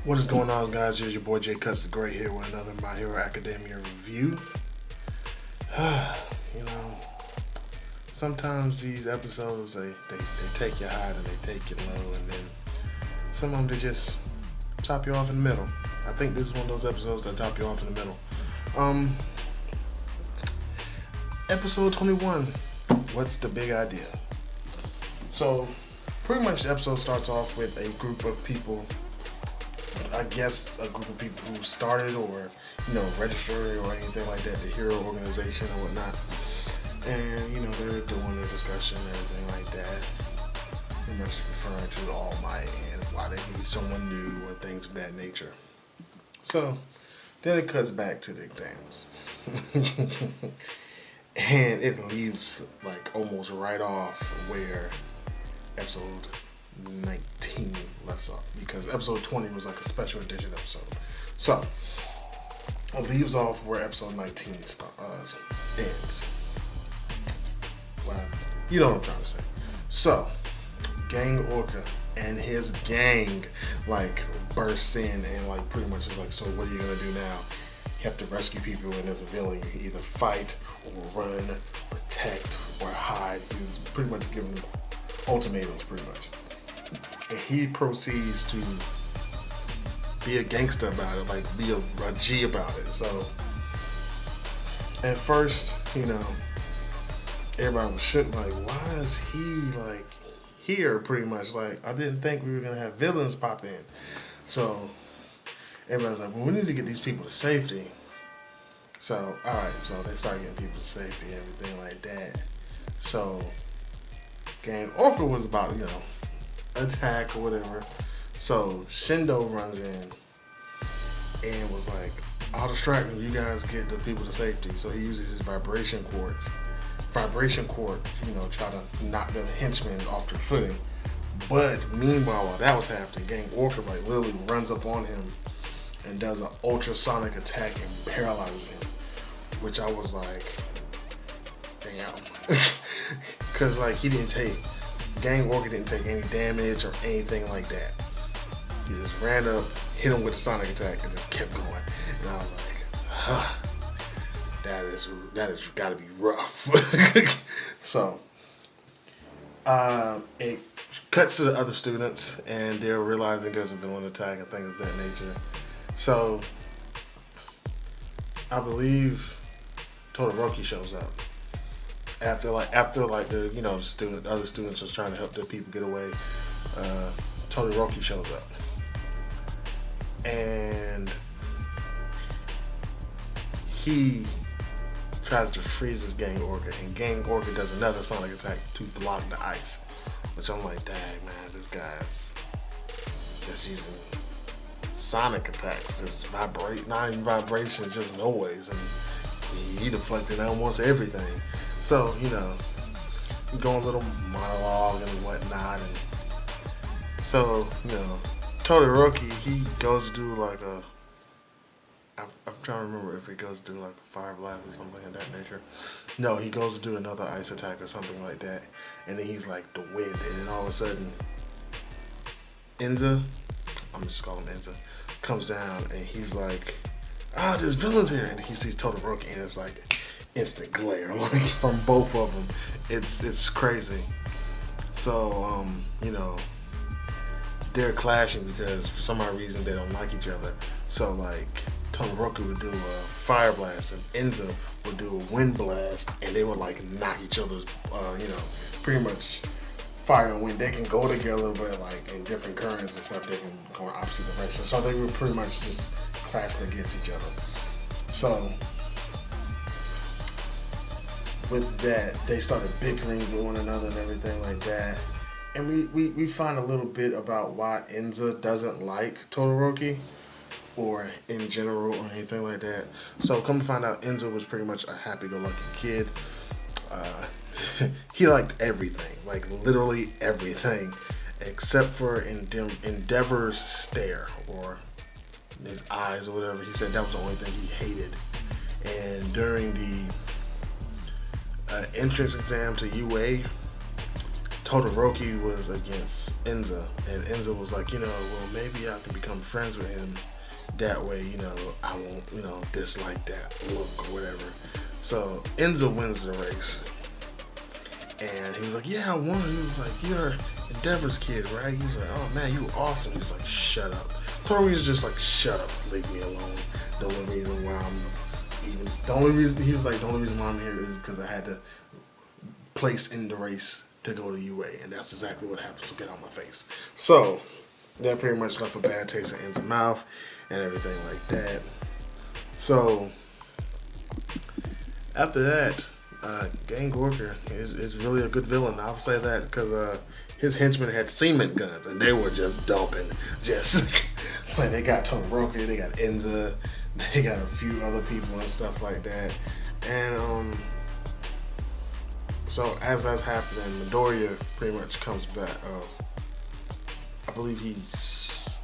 What is going on, guys? Here's your boy Jay Cuts the Great here with another My Hero Academia review. Sometimes these episodes, they take you high and they take you low, and then some of them, they just top you off in the middle. I think this is one of those episodes that top you off in the middle. Episode 21, what's the big idea? So, pretty much the episode starts off with a group of people, I guess a group of people who started or, registered or anything like that, the hero organization or whatnot. And, they're doing their discussion and everything like that. Pretty much referring to the All Might and why they need someone new and things of that nature. So, then it cuts back to the exams. And it leaves like almost right off where episode 19 left off, because episode 20 was like a special edition episode. So it leaves off where episode 19 ends. Well, you know what I'm trying to say. So Gang Orca and his gang bursts in and pretty much is like, so what are you gonna do now? You have to rescue people, and as a villain you can either fight or run, protect or hide. He's pretty much giving them ultimatums pretty much. And he proceeds to be a gangster about it, be a G about it. So at first, everybody was shook, why is he here pretty much? I didn't think we were gonna have villains pop in. So everybody's like, well, we need to get these people to safety. So, alright, so they start getting people to safety and everything like that. So Gang Orca was about, attack or whatever. So Shindo runs in and was like, I'll distract them, you guys get the people to safety. So he uses his vibration cord, try to knock the henchmen off their footing. But meanwhile, while that was happening, Gang Orca literally runs up on him and does an ultrasonic attack and paralyzes him. Which I was like, damn. Cause Gang Orca didn't take any damage or anything like that. He just ran up, hit him with a sonic attack, and just kept going. And I was like, that is gotta be rough. So it cuts to the other students, and they're realizing there's a villain attack and things of that nature. So I believe Todoroki shows up after the other students was trying to help their people get away. Todoroki shows up and he tries to freeze his Gang Orca, and Gang Orca does another sonic attack to block the ice, which I'm like, dang man, this guy's just using sonic attacks, just not even vibrations, just noise, and he deflected almost everything. So, going a little monologue and whatnot, and so, Todoroki, he goes to do I'm trying to remember if he goes to do a fire blast or something of that nature. No, he goes to do another ice attack or something like that, and then he's like the wind, and then all of a sudden, Enza, I'm just calling him Enza, comes down and he's like, there's villains here, and he sees Todoroki and it's like instant glare from both of them. It's crazy. So they're clashing because for some odd reason they don't like each other. So Todoroki would do a fire blast and Enza would do a wind blast, and they would knock each other's pretty much fire and wind. They can go together, but in different currents and stuff, they can go in opposite directions. So they were pretty much just clashing against each other. So with that, they started bickering with one another and everything like that. And we find a little bit about why Enza doesn't like Todoroki, or in general, or anything like that. So come to find out, Enza was pretty much a happy-go-lucky kid. He liked everything, literally everything, except for Endeavor's stare, or his eyes, or whatever. He said that was the only thing he hated. And during the entrance exam to UA, Todoroki was against Enza, and Enza was like, well, maybe I can become friends with him. That way, I won't, dislike that look or whatever. So Enza wins the race. And he was like, yeah, I won. He was like, you're Endeavor's kid, right? He was like, oh man, you awesome. He was like, shut up. Todoroki's just like, shut up, leave me alone. The only reason why he was like, the only reason why I'm here is because I had to place in the race to go to UA, and that's exactly what happened. So get out of my face. So that pretty much left a bad taste in Enza's mouth and everything like that. So after that, Gang Gorka is really a good villain. I'll say that because his henchmen had cement guns and they were just dumping. Just like they got Todoroki, they got Enza, they got a few other people and stuff like that. And so as that's happening, Midoriya pretty much comes back. I believe he's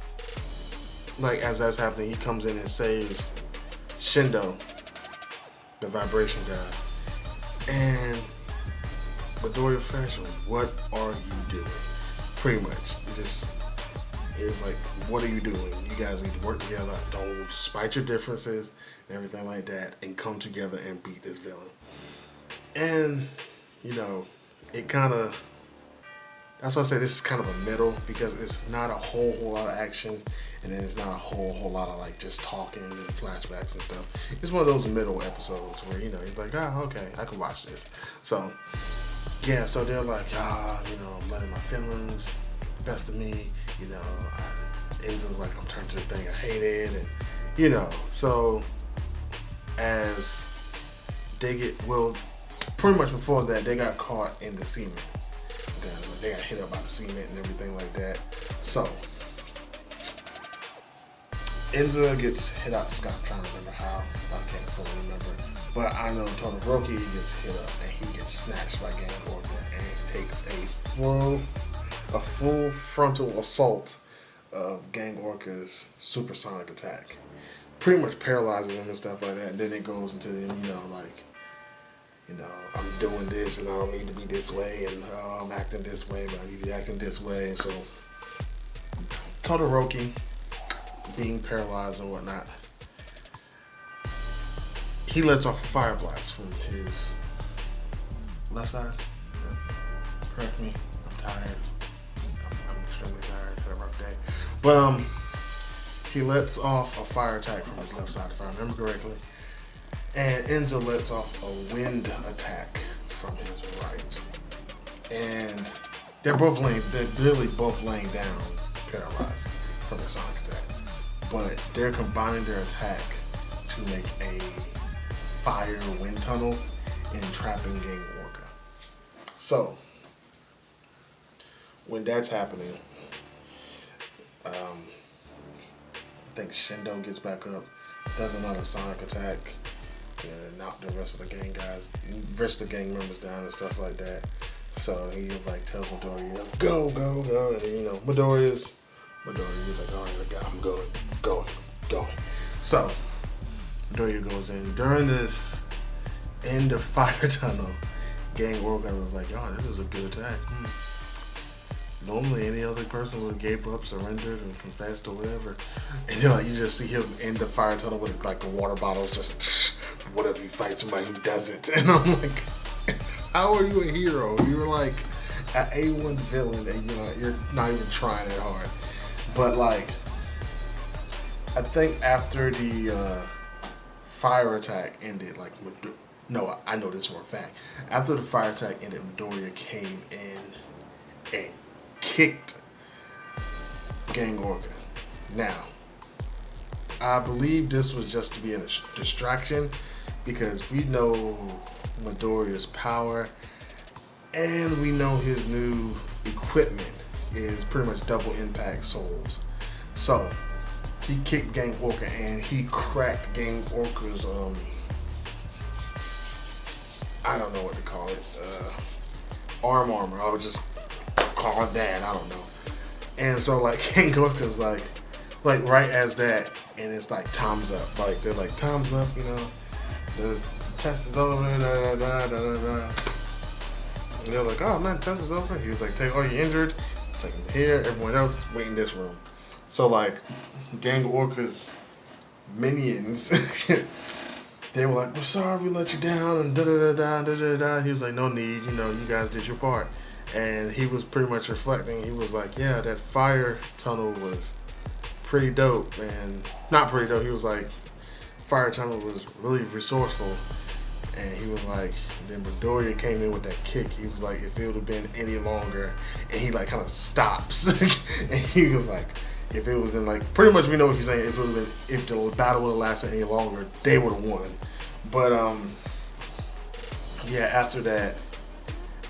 like as that's happening, he comes in and saves Shindo, the vibration guy. And Midoriya fashion, what are you doing? Pretty much. It's like, what are you doing? You guys need to work together. Don't spite your differences and everything like that, and come together and beat this villain. And, it kind of, that's why I say this is kind of a middle, because it's not a whole lot of action, and then it's not a whole lot of like just talking and flashbacks and stuff. It's one of those middle episodes where you're like, okay, I can watch this. So yeah, so they're like, I'm letting my feelings best of me. Enza's like, I'm turning to the thing I hated, and so as they get pretty much before that they got caught in the cement. They got hit up by the cement and everything like that. So Enza gets hit up. I'm trying to remember how. I can't fully remember. But I know Todoroki gets hit up and he gets snatched by Gang Gorka, and he takes a full frontal assault of Gang Gorka's supersonic attack. Pretty much paralyzes him and stuff like that. And then it goes into I'm doing this and I don't need to be this way, and I'm acting this way, but I need to be acting this way. And so Todoroki, being paralyzed and whatnot, he lets off a fire blast from his left side. Correct me, I'm tired. I'm extremely tired. Had a rough day. But he lets off a fire attack from his left side, if I remember correctly. And Enza lets off a wind attack from his right. And they're literally both laying down, paralyzed from the sonic attack. But they're combining their attack to make a fire wind tunnel, entrapping Gang Gorka. So when that's happening, I think Shindo gets back up, does another sonic attack, and knock the rest of the gang members down and stuff like that. So he was like, tells Midoriya, go, and then Midoriya's like, all right, I'm going. So Midoriya goes in. During this end of fire tunnel, Gang Gorka was like, this is a good attack. Normally any other person would have gave up, surrendered, and confessed or whatever. And then you just see him in the fire tunnel with like a water bottle, just whatever, you fight somebody who doesn't. And I'm like, how are you a hero? You're like an A1 villain and you're not even trying that hard. But I think after the fire attack ended, I know this for a fact. After the fire attack ended, Midoriya came in and kicked Gang Gorka. Now, I believe this was just to be a distraction, because we know Midoriya's power, and we know his new equipment is pretty much double impact souls. So he kicked Gang Gorka and he cracked Gang Gorka's I don't know what to call it, armor. I would just call it that. I don't know. And so Gang Gorka's like right as that, and it's like time's up. They're like, time's up. The test is over. And they were like, oh man, the test is over. He was like, take all your injured, take them here, everyone else wait in this room. So like, Gang Orca's minions, they were like, we're sorry we let you down and da da da da da da da. He was like, no need, you know, you guys did your part. And he was pretty much reflecting, he was like, yeah, that fire tunnel was pretty dope. And not pretty dope, he was like, fire tunnel was really resourceful. And he was like, then Midoriya came in with that kick. He was like, if it would have been any longer, and he like kind of stops. And he was like, if it would have been like, pretty much we know what he's saying. If it would have been, if the battle would have lasted any longer, they would have won. But yeah, after that,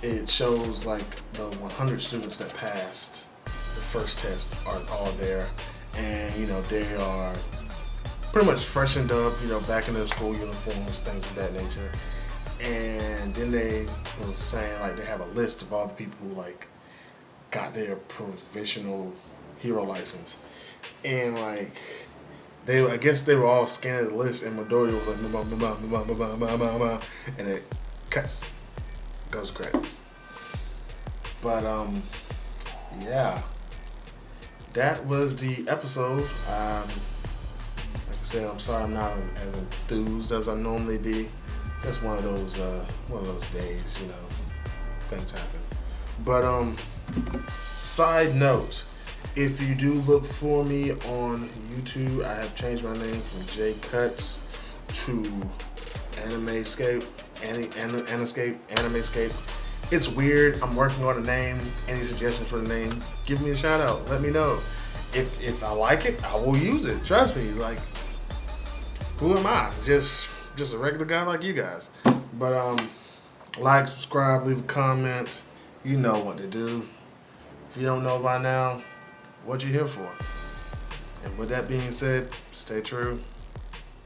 it shows like the 100 students that passed the first test are all there, and you know they are pretty much freshened up, you know, back in their school uniforms, things of that nature. And then they was saying like they have a list of all the people who like got their provisional hero license, and like I guess they were all scanning the list, and Midoriya was like, and it cuts, goes credits. But yeah, that was the episode. Like I said, I'm sorry I'm not as enthused as I normally be. Just one of those days, you know, things happen. But side note, if you do look for me on YouTube, I have changed my name from J Cuts to AnimEscape, AnimEscape. It's weird. I'm working on a name. Any suggestions for the name? Give me a shout out. Let me know. If I like it, I will use it. Trust me. Like, who am I? Just a regular guy like you guys. But like, subscribe, leave a comment. You know what to do. If you don't know by now, what you here for? And with that being said, stay true,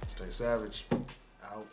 stay savage. Out.